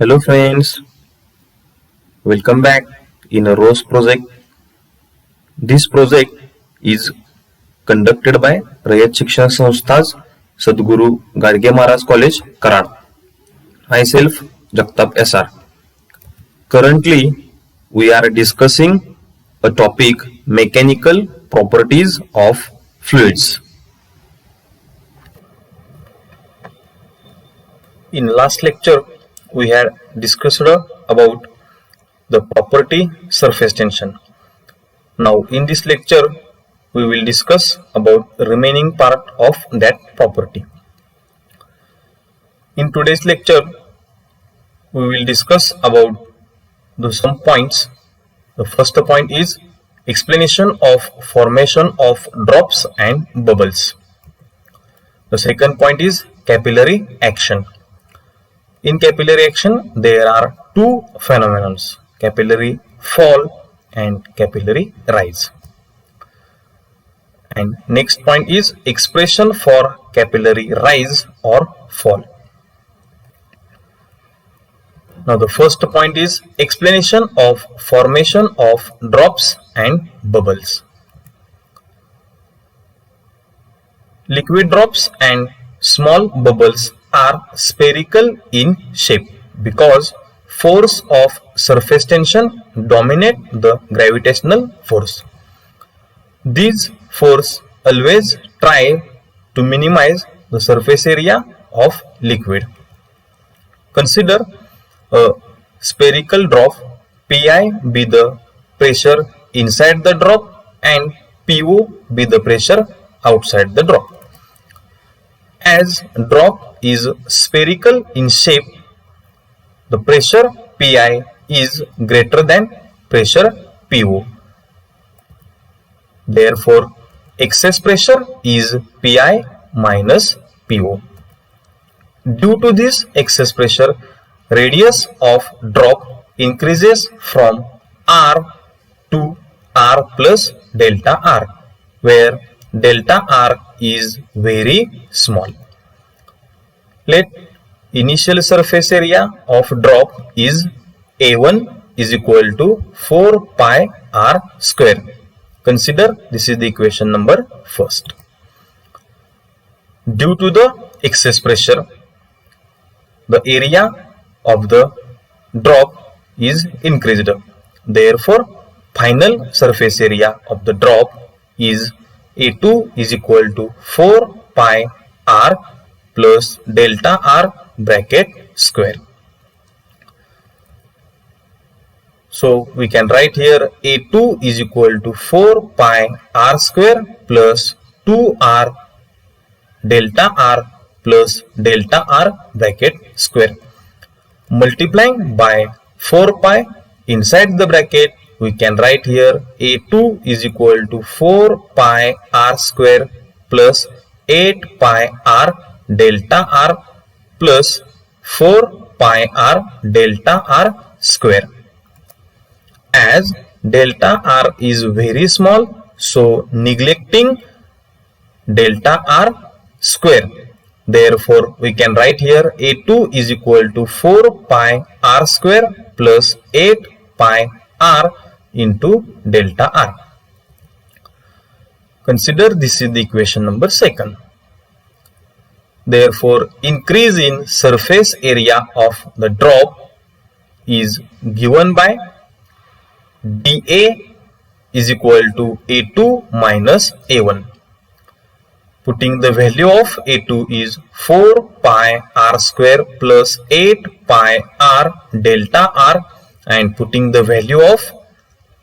Hello friends, welcome back in a ROSE project. This project is conducted by Rayat Shikshan Sanstha's Sadguru Garge Maharaj College, Karad. Myself, Jagtap SR. Currently, we are discussing a topic mechanical properties of fluids. In last lecture, we had discussed about the property surface tension. Now in this lecture we will discuss about the remaining part of that property. In today's lecture we will discuss about some points. The first point is explanation of formation of drops and bubbles. The second point is capillary action. In capillary action there are two phenomena, capillary fall and capillary rise. And next point is expression for capillary rise or fall. Now the first point is explanation of formation of drops and bubbles. Liquid drops and small bubbles are spherical in shape because force of surface tension dominate the gravitational force. These force always try to minimize the surface area of liquid. Consider a spherical drop. Pi be the pressure inside the drop and Po be the pressure outside the drop. As drop is spherical in shape, the pressure Pi is greater than pressure Po. Therefore, excess pressure is Pi minus Po. Due to this excess pressure, radius of drop increases from R to R plus delta R, where delta R is very small. Let initial surface area of drop is A1 is equal to 4 pi R square. Consider this is the equation number first. Due to the excess pressure, the area of the drop is increased. Therefore, final surface area of the drop is A2 is equal to 4 pi R plus delta R bracket square. So we can write here A2 is equal to 4 pi R square plus 2R delta R plus delta R bracket square. Multiplying by 4 pi inside the bracket, we can write here A2 is equal to 4 pi R square plus 8 pi R delta R plus 4 pi R delta R square. As delta R is very small, so neglecting delta R square, therefore we can write here A2 is equal to 4 pi R square plus 8 pi R into delta R. Consider this is the equation number second. Therefore, increase in surface area of the drop is given by dA is equal to A2 minus A1. Putting the value of A2 is 4 pi R square plus 8 pi R delta R, and putting the value of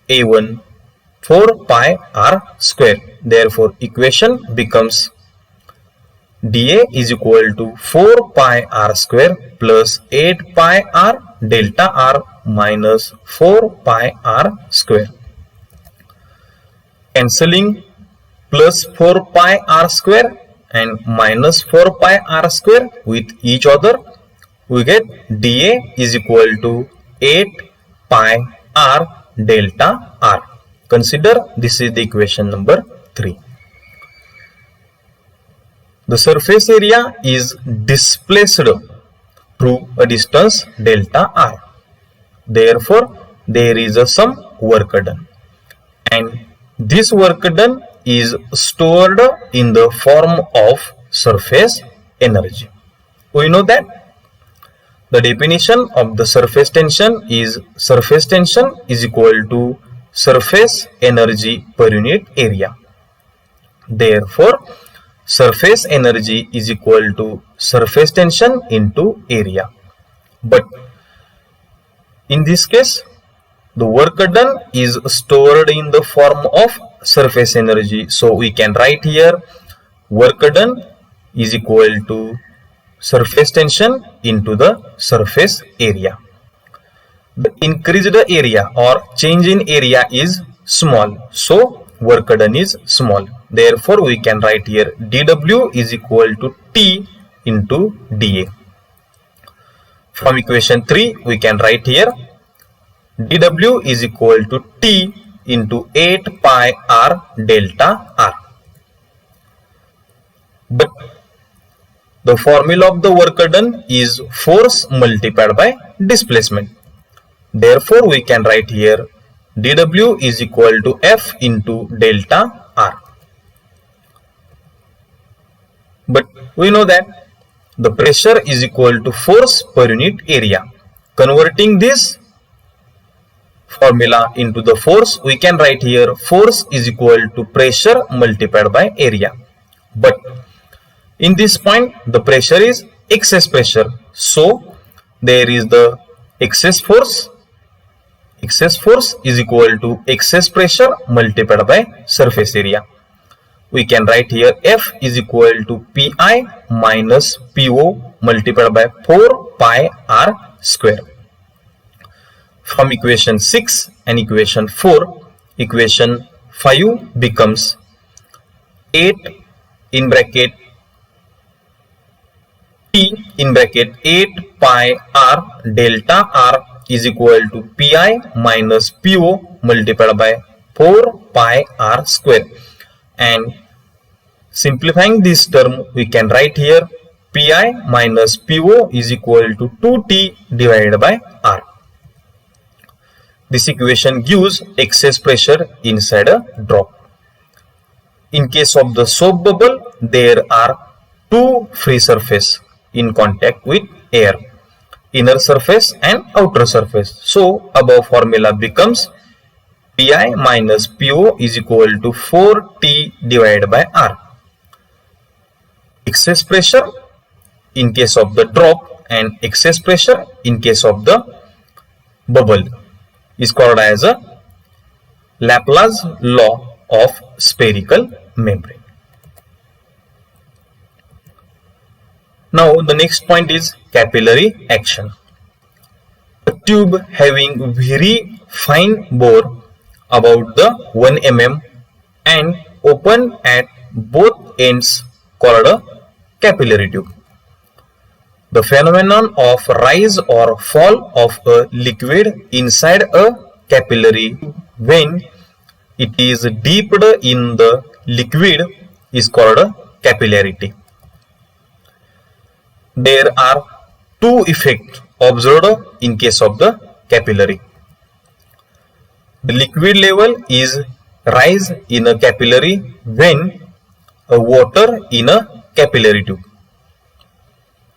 A1 4 pi R square. Therefore, equation becomes dA is equal to 4 pi R square plus 8 pi R delta R minus 4 pi R square. Cancelling plus 4 pi R square and minus 4 pi R square with each other, we get dA is equal to 8 pi R delta R. Consider this is the equation number 3. The surface area is displaced through a distance delta r. Therefore, there is some work done, and this work done is stored in the form of surface energy. We know that the definition of the surface tension is equal to surface energy per unit area. Therefore, surface energy is equal to surface tension into area. But in this case, the work done is stored in the form of surface energy. So we can write here work done is equal to surface tension into the surface area. The increased area or change in area is small, so work done is small. Therefore, we can write here dW is equal to T into dA. From equation 3, we can write here dW is equal to T into 8 pi r delta r. But the formula of the work done is force multiplied by displacement. Therefore, we can write here dW is equal to F into delta r. But we know that the pressure is equal to force per unit area. Converting this formula into the force, we can write here force is equal to pressure multiplied by area. But in this point, the pressure is excess pressure. So there is the excess force. Excess force is equal to excess pressure multiplied by surface area. We can write here F is equal to Pi minus Po multiplied by 4 pi r square. From equation 6 and equation 4, equation 5 becomes 8 in bracket T in bracket 8 pi r delta r is equal to Pi minus Po multiplied by 4 pi r square. And simplifying this term, we can write here Pi minus Po is equal to 2T divided by r. This equation gives excess pressure inside a drop. In case of the soap bubble, there are two free surfaces in contact with air, inner surface and outer surface. So above formula becomes Pi minus Po is equal to 4T divided by r. Excess pressure in case of the drop and excess pressure in case of the bubble is called as a Laplace law of spherical membrane. Now the next point is capillary action. A tube having very fine bore about the 1 mm and open at both ends called a capillary tube. The phenomenon of rise or fall of a liquid inside a capillary when it is dipped in the liquid is called a capillarity. There are two effects observed in case of the capillary. The liquid level is rise in a capillary when a water in a capillary tube.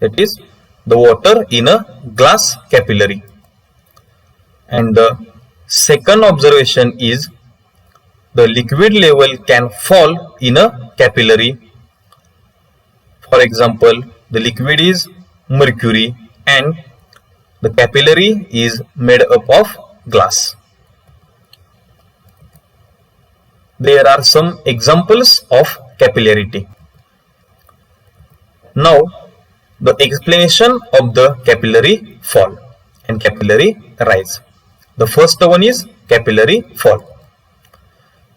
That is the water in a glass capillary. And the second observation is the liquid level can fall in a capillary. For example, the liquid is mercury and the capillary is made up of glass. There are some examples of capillarity. Now, the explanation of the capillary fall and capillary rise. The first one is capillary fall.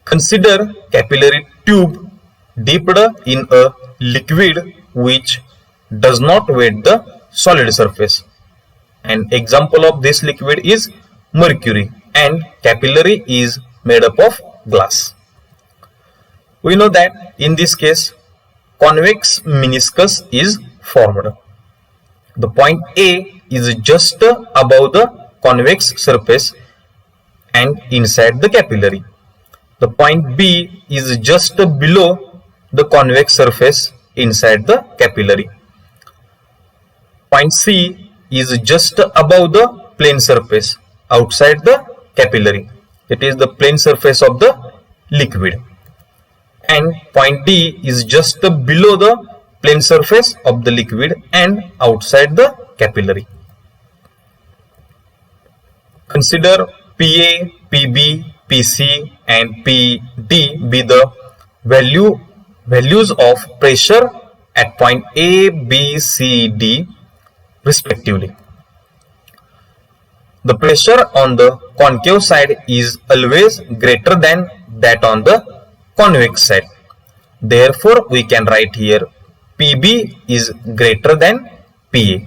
Consider capillary tube dipped in a liquid which does not wet the solid surface. An example of this liquid is mercury and capillary is made up of glass. We know that in this case convex meniscus is formed. The point A is just above the convex surface and inside the capillary. The point B is just below the convex surface inside the capillary. Point C is just above the plane surface outside the capillary. It is the plane surface of the liquid. And point D is just below the plane surface of the liquid and outside the capillary. Consider PA, PB, PC and PD be the values of pressure at point A, B, C, D respectively. The pressure on the concave side is always greater than that on the convex side. Therefore, we can write here PB is greater than PA.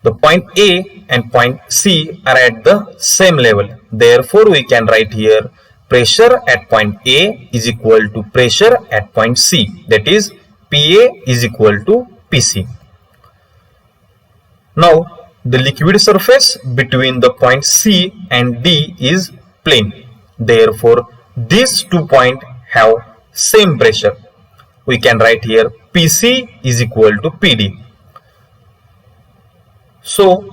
The point A and point C are at the same level. Therefore, we can write here pressure at point A is equal to pressure at point C. That is PA is equal to PC. Now, the liquid surface between the point C and D is plane. Therefore, these 2 points have same pressure. We can write here PC is equal to PD. So,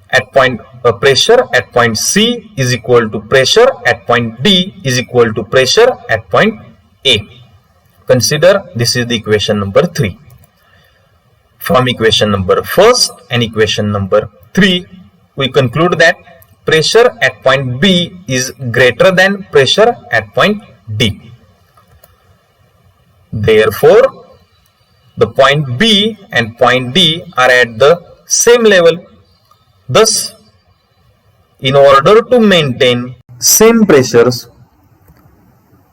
at point pressure at point C is equal to pressure at point D is equal to pressure at point A. Consider this is the equation number 3. From equation number 1 and equation number 3, we conclude that pressure at point B is greater than pressure at point D. Therefore, the point B and point D are at the same level. Thus, in order to maintain same pressures,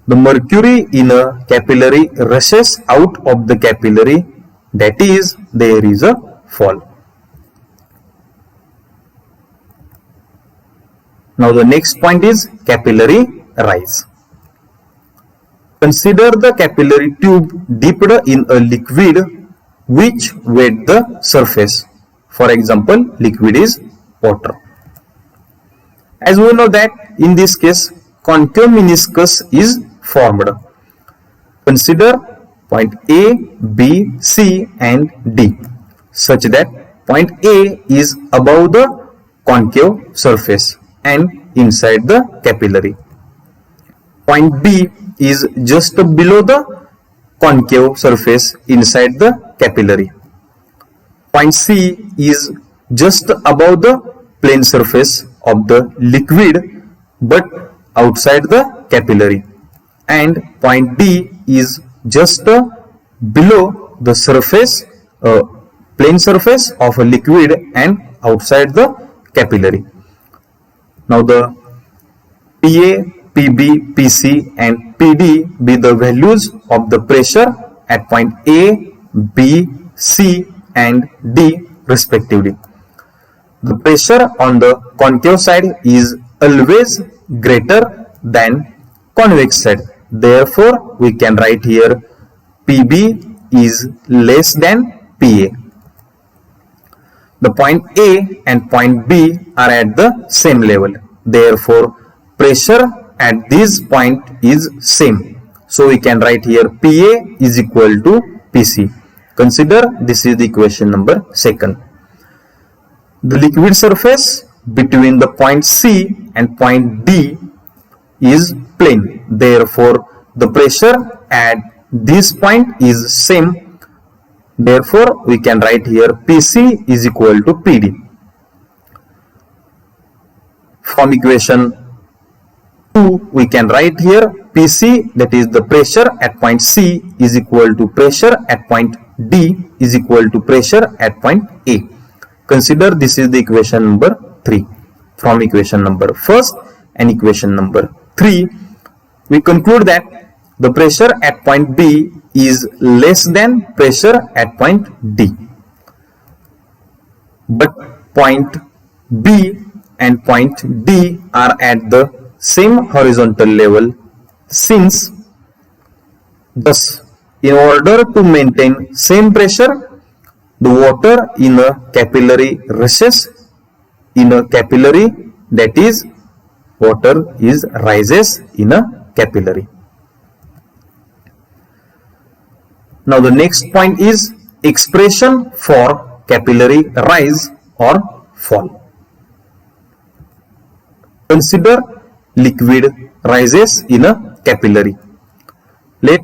the mercury in a capillary rushes out of the capillary, that is, there is a fall. Now the next point is capillary rise. Consider the capillary tube dipped in a liquid which wet the surface. For example, liquid is water. As we know that in this case concave meniscus is formed. Consider point A, B, C and D such that point A is above the concave surface and inside the capillary. Point B is just below the concave surface inside the capillary. Point C is just above the plane surface of the liquid but outside the capillary. And point D is just below the surface, plane surface of a liquid and outside the capillary. Now the PA, PB, PC and PD be the values of the pressure at point A, B, C and D respectively. The pressure on the concave side is always greater than convex side. Therefore, we can write here PB is less than PA. The point A and point B are at the same level. Therefore, pressure at this point is same. So, we can write here PA is equal to PC. Consider this is the equation number 2. The liquid surface between the point C and point D is plane. Therefore, the pressure at this point is same. Therefore, we can write here PC is equal to PD. From equation 2, we can write here PC, that is the pressure at point C is equal to pressure at point D is equal to pressure at point A. Consider this is the equation number 3. From equation number 1 and equation number 3, we conclude that the pressure at point B is less than pressure at point D. But point B and point D are at the same horizontal level. Since thus, in order to maintain same pressure, the water in a capillary rushes in a capillary, that is water is rises in a capillary. Now the next point is expression for capillary rise or fall. Consider liquid rises in a capillary. Let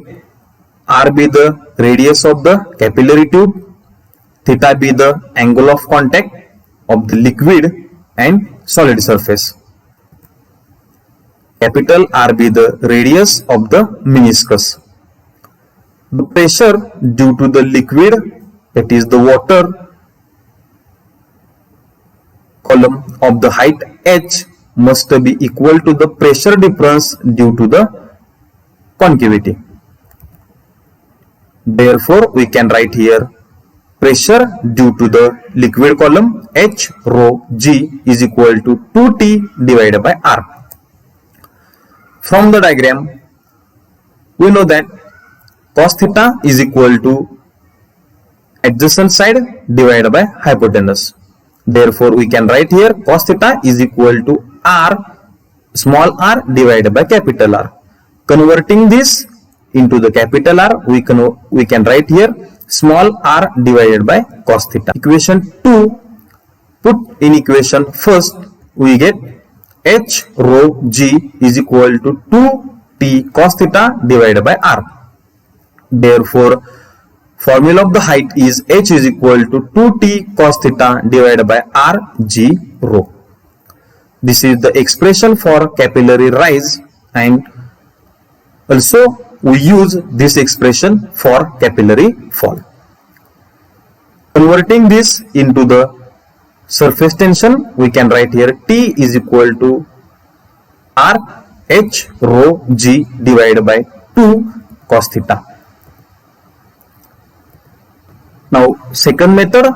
R be the radius of the capillary tube, theta be the angle of contact of the liquid and solid surface. Capital R be the radius of the meniscus. The pressure due to the liquid, that is the water column of the height h, must be equal to the pressure difference due to the concavity. Therefore, we can write here pressure due to the liquid column H rho G is equal to 2T divided by R. From the diagram, we know that cos theta is equal to adjacent side divided by hypotenuse. Therefore, we can write here cos theta is equal to R, small r divided by capital R. Converting this into the capital R, we can write here small r divided by cos theta. Equation 2, put in equation first, we get H rho G is equal to 2T cos theta divided by R. Therefore, formula of the height is H is equal to 2T cos theta divided by R G rho. This is the expression for capillary rise, and also we use this expression for capillary fall. Converting this into the surface tension, we can write here T is equal to R H rho G divided by 2 cos theta. Now, second method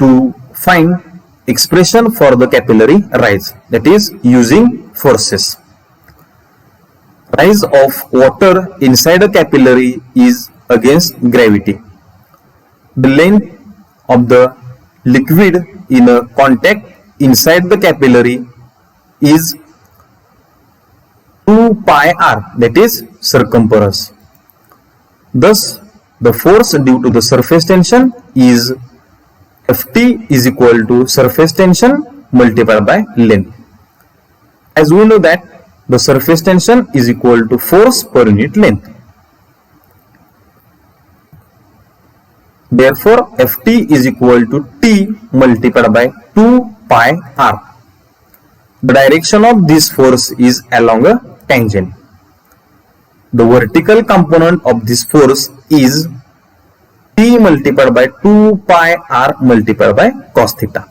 to find expression for the capillary rise, that is using forces. Rise of water inside a capillary is against gravity. The length of the liquid in a contact inside the capillary is 2 pi r, that is circumference. Thus, the force due to the surface tension is Ft is equal to surface tension multiplied by length. As we know that the surface tension is equal to force per unit length. Therefore, Ft is equal to T multiplied by 2 pi r. The direction of this force is along a tangent. The vertical component of this force is T multiplied by 2 pi r multiplied by cos theta.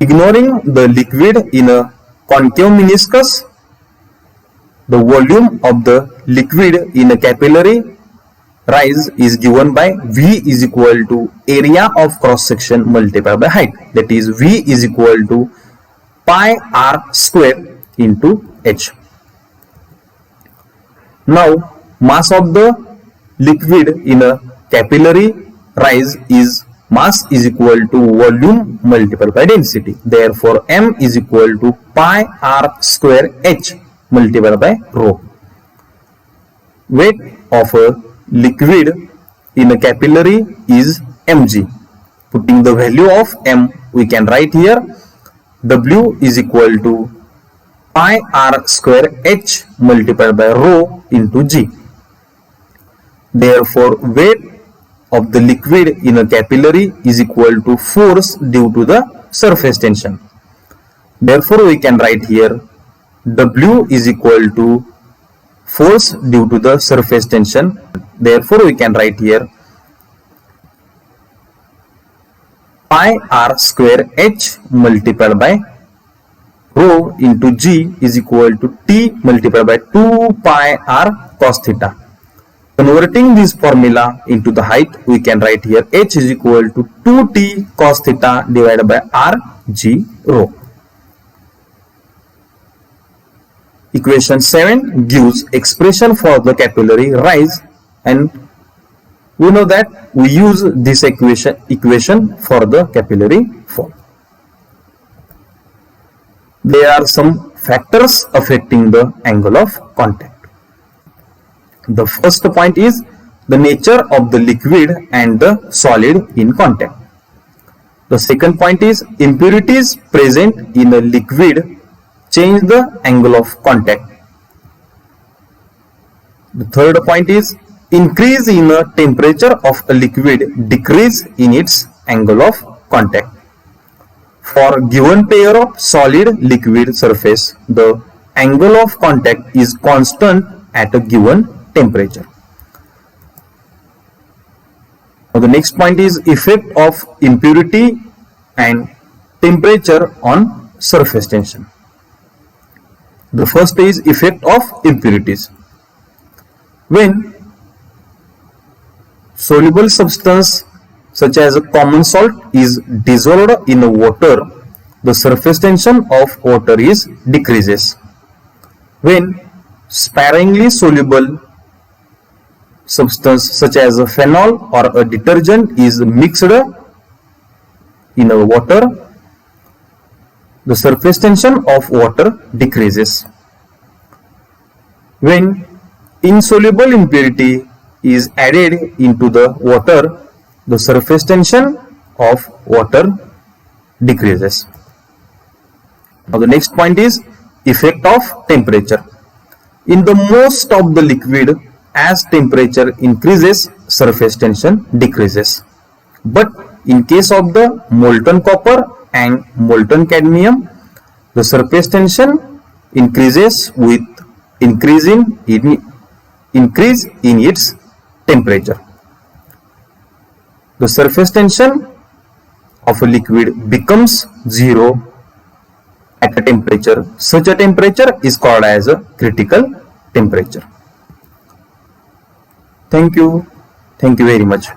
Ignoring the liquid in a concave meniscus, the volume of the liquid in a capillary rise is given by V is equal to area of cross section multiplied by height, that is V is equal to pi r square into H. Now, mass of the liquid in a capillary rise is mass is equal to volume multiplied by density. Therefore, M is equal to pi r square H multiplied by rho. Weight of a liquid in a capillary is mg. Putting the value of M, we can write here W is equal to pi r square H multiplied by rho into G. Therefore, weight of the liquid in a capillary is equal to force due to the surface tension. Therefore, we can write here W is equal to force due to the surface tension. Therefore, we can write here pi r square H multiplied by rho into G is equal to T multiplied by 2 pi r cos theta. Converting this formula into the height, we can write here H is equal to 2T cos theta divided by R G rho. Equation 7 gives expression for the capillary rise, and We know that we use this equation for the capillary flow. There are some factors affecting the angle of contact. The first point is the nature of the liquid and the solid in contact. The second point is impurities present in a liquid change the angle of contact. The third point is increase in the temperature of a liquid decrease in its angle of contact. For given pair of solid liquid surface, the angle of contact is constant at a given temperature. Now the next point is effect of impurity and temperature on surface tension. The first is effect of impurities. When soluble substance such as a common salt is dissolved in water, the surface tension of water is decreases. When sparingly soluble substance such as a phenol or a detergent is mixed in a water, the surface tension of water decreases. When insoluble impurity is added into the water, the surface tension of water decreases. Now the next point is effect of temperature. In the most of the liquid, as temperature increases, surface tension decreases. But in case of the molten copper and molten cadmium, the surface tension increases with increase in its temperature. The surface tension of a liquid becomes zero at a temperature. Such a temperature is called as a critical temperature. Thank you very much.